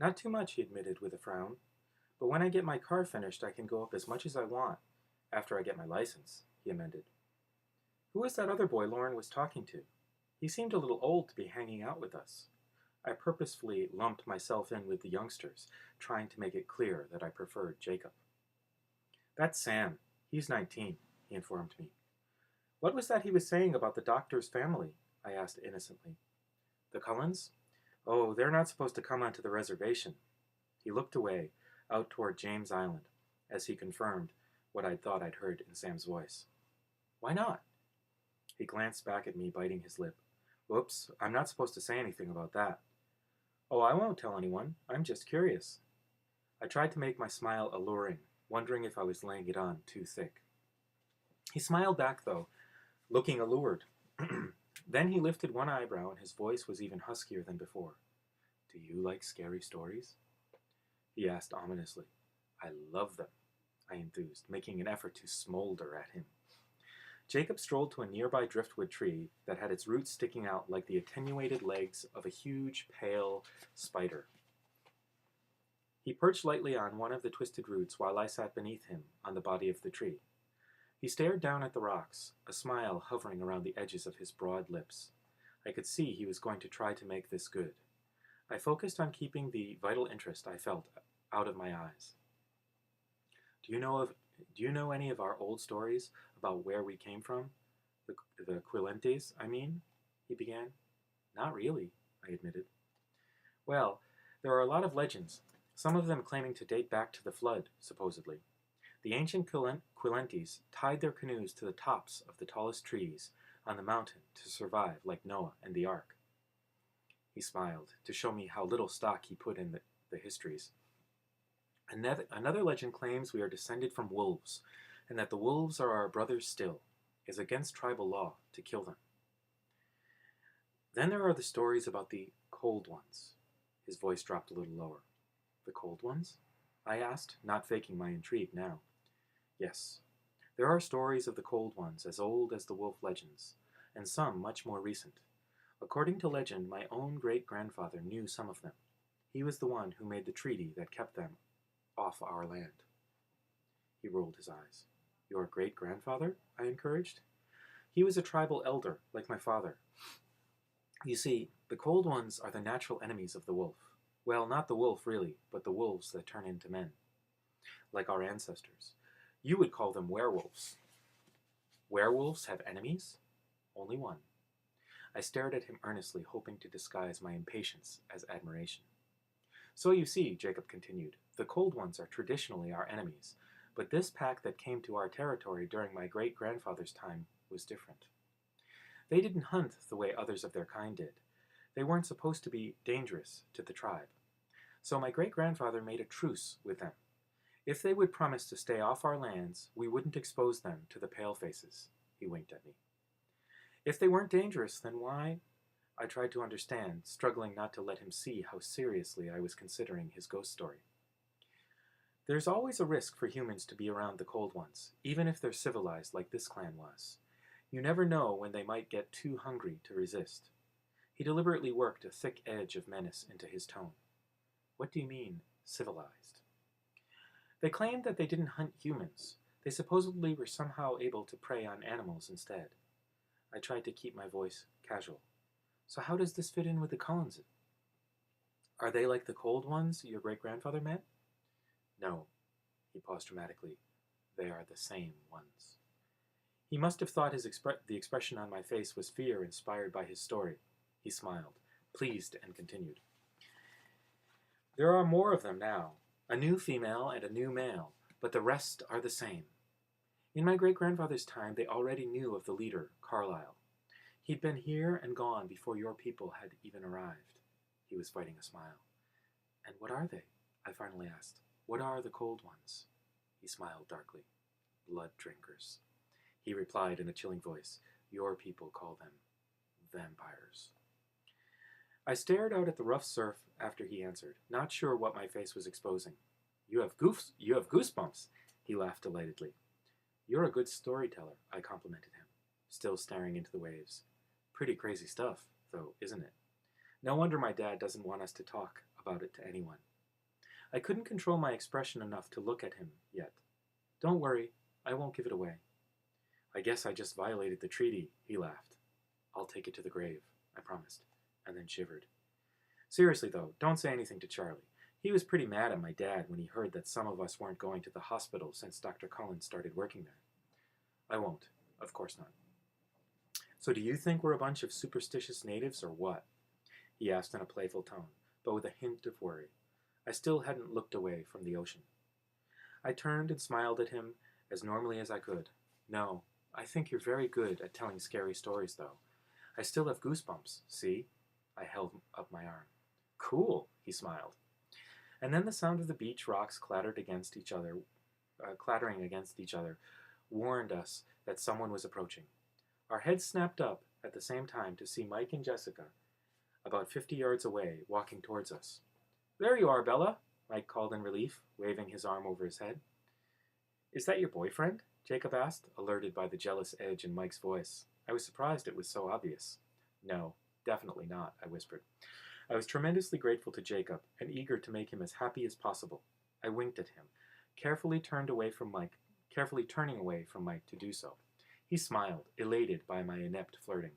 Not too much, he admitted with a frown. But when I get my car finished, I can go up as much as I want. After I get my license, he amended. Who was that other boy Lauren was talking to? He seemed a little old to be hanging out with us. I purposefully lumped myself in with the youngsters, trying to make it clear that I preferred Jacob. That's Sam. He's 19, he informed me. What was that he was saying about the doctor's family? I asked innocently. The Cullens? Oh, they're not supposed to come onto the reservation. He looked away, out toward James Island, as he confirmed what I thought I'd heard in Sam's voice. Why not? He glanced back at me, biting his lip. Whoops, I'm not supposed to say anything about that. Oh, I won't tell anyone. I'm just curious. I tried to make my smile alluring, wondering if I was laying it on too thick. He smiled back, though, looking allured. Then he lifted one eyebrow, and his voice was even huskier than before. Do you like scary stories? He asked ominously. I love them, I enthused, making an effort to smolder at him. Jacob strolled to a nearby driftwood tree that had its roots sticking out like the attenuated legs of a huge, pale spider. He perched lightly on one of the twisted roots while I sat beneath him on the body of the tree. He stared down at the rocks, a smile hovering around the edges of his broad lips. I could see he was going to try to make this good. I focused on keeping the vital interest I felt out of my eyes. Do you know any of our old stories about where we came from? The Quilentes, I mean? He began. Not really, I admitted. Well, there are a lot of legends, some of them claiming to date back to the flood, supposedly. The ancient Quilentes tied their canoes to the tops of the tallest trees on the mountain to survive, like Noah and the Ark. He smiled, to show me how little stock he put in the histories. Another legend claims we are descended from wolves, and that the wolves are our brothers still. It is against tribal law to kill them. Then there are the stories about the cold ones. His voice dropped a little lower. The cold ones? I asked, not faking my intrigue now. Yes, there are stories of the cold ones as old as the wolf legends, and some much more recent. According to legend, my own great-grandfather knew some of them. He was the one who made the treaty that kept them off our land. He rolled his eyes. Your great-grandfather? I encouraged. He was a tribal elder, like my father. You see, the cold ones are the natural enemies of the wolf. Well, not the wolf, really, but the wolves that turn into men. Like our ancestors. You would call them werewolves. Werewolves have enemies? Only one. I stared at him earnestly, hoping to disguise my impatience as admiration. So you see, Jacob continued, the cold ones are traditionally our enemies, but this pack that came to our territory during my great-grandfather's time was different. They didn't hunt the way others of their kind did. They weren't supposed to be dangerous to the tribe. So my great-grandfather made a truce with them. If they would promise to stay off our lands, we wouldn't expose them to the palefaces. He winked at me. If they weren't dangerous, then why? I tried to understand, struggling not to let him see how seriously I was considering his ghost story. There's always a risk for humans to be around the cold ones, even if they're civilized like this clan was. You never know when they might get too hungry to resist. He deliberately worked a thick edge of menace into his tone. What do you mean, civilized? They claimed that they didn't hunt humans. They supposedly were somehow able to prey on animals instead. I tried to keep my voice casual. So how does this fit in with the Cullens? Are they like the cold ones your great-grandfather met? No, he paused dramatically. They are the same ones. He must have thought the expression on my face was fear inspired by his story. He smiled, pleased, and continued. There are more of them now, a new female and a new male, but the rest are the same. In my great-grandfather's time, they already knew of the leader, Carlyle. He'd been here and gone before your people had even arrived. He was fighting a smile. And what are they? I finally asked. What are the cold ones? He smiled darkly. Blood drinkers. He replied in a chilling voice. Your people call them vampires. I stared out at the rough surf after he answered, not sure what my face was exposing. You have goosebumps, he laughed delightedly. You're a good storyteller, I complimented him, still staring into the waves. Pretty crazy stuff, though, isn't it? No wonder my dad doesn't want us to talk about it to anyone. I couldn't control my expression enough to look at him yet. Don't worry, I won't give it away. I guess I just violated the treaty, he laughed. I'll take it to the grave, I promised, and then shivered. Seriously, though, don't say anything to Charlie. He was pretty mad at my dad when he heard that some of us weren't going to the hospital since Dr. Collins started working there. I won't. Of course not. So do you think we're a bunch of superstitious natives or what? He asked in a playful tone, but with a hint of worry. I still hadn't looked away from the ocean. I turned and smiled at him as normally as I could. No, I think you're very good at telling scary stories, though. I still have goosebumps, see? I held up my arm. Cool, he smiled. And then the sound of the beach rocks clattering against each other, warned us that someone was approaching. Our heads snapped up at the same time to see Mike and Jessica, about 50 yards away, walking towards us. There you are, Bella, Mike called in relief, waving his arm over his head. Is that your boyfriend? Jacob asked, alerted by the jealous edge in Mike's voice. I was surprised it was so obvious. No, definitely not, I whispered. I was tremendously grateful to Jacob and eager to make him as happy as possible. I winked at him, carefully turning away from Mike to do so. He smiled, elated by my inept flirting.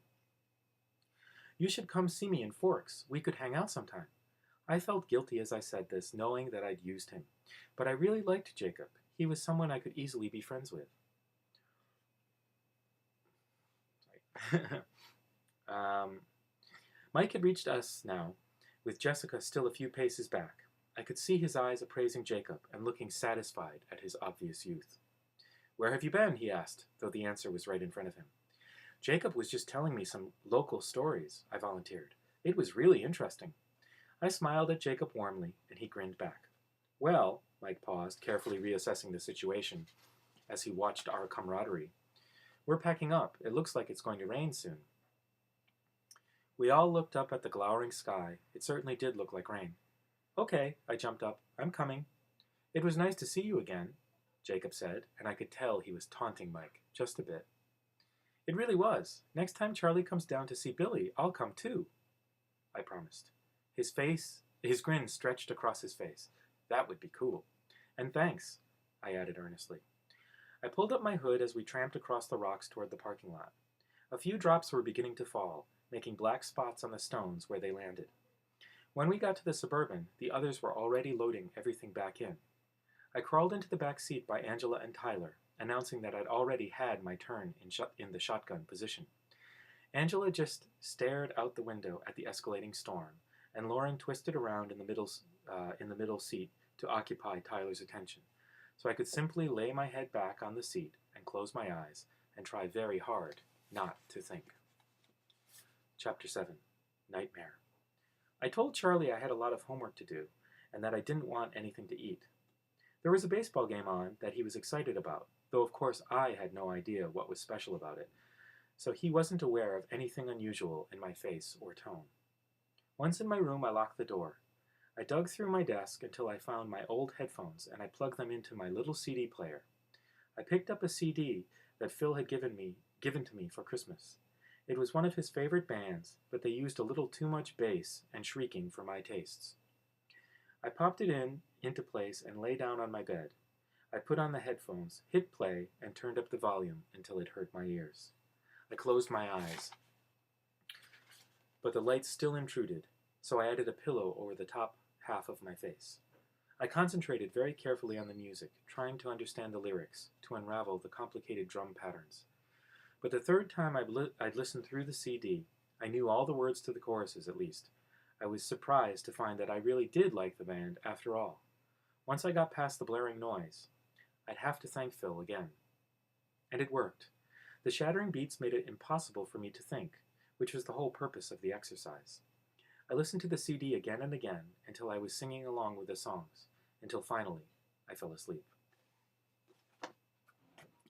You should come see me in Forks. We could hang out sometime. I felt guilty as I said this, knowing that I'd used him. But I really liked Jacob. He was someone I could easily be friends with. Mike had reached us now, with Jessica still a few paces back. I could see his eyes appraising Jacob and looking satisfied at his obvious youth. Where have you been? He asked, though the answer was right in front of him. Jacob was just telling me some local stories, I volunteered. It was really interesting. I smiled at Jacob warmly, and he grinned back. Well, Mike paused, carefully reassessing the situation as he watched our camaraderie. We're packing up. It looks like it's going to rain soon. We all looked up at the glowering sky. It certainly did look like rain. Okay, I jumped up. I'm coming. It was nice to see you again, Jacob said, and I could tell he was taunting Mike, just a bit. It really was. Next time Charlie comes down to see Billy, I'll come too, I promised. His grin stretched across his face. That would be cool. And thanks, I added earnestly. I pulled up my hood as we tramped across the rocks toward the parking lot. A few drops were beginning to fall, making black spots on the stones where they landed. When we got to the Suburban, the others were already loading everything back in. I crawled into the back seat by Angela and Tyler, announcing that I'd already had my turn in the shotgun position. Angela just stared out the window at the escalating storm, and Lauren twisted around in the middle seat to occupy Tyler's attention, so I could simply lay my head back on the seat and close my eyes and try very hard not to think. Chapter 7. Nightmare. I told Charlie I had a lot of homework to do, and that I didn't want anything to eat. There was a baseball game on that he was excited about, though of course I had no idea what was special about it, so he wasn't aware of anything unusual in my face or tone. Once in my room, I locked the door. I dug through my desk until I found my old headphones, and I plugged them into my little CD player. I picked up a CD that Phil had given to me for Christmas. It was one of his favorite bands, but they used a little too much bass and shrieking for my tastes. I popped it into place and lay down on my bed. I put on the headphones, hit play, and turned up the volume until it hurt my ears. I closed my eyes, but the light still intruded, so I added a pillow over the top half of my face. I concentrated very carefully on the music, trying to understand the lyrics, to unravel the complicated drum patterns. But the third time I'd listened through the CD, I knew all the words to the choruses at least. I was surprised to find that I really did like the band after all. Once I got past the blaring noise, I'd have to thank Phil again. And it worked. The shattering beats made it impossible for me to think, which was the whole purpose of the exercise. I listened to the CD again and again until I was singing along with the songs, until finally I fell asleep.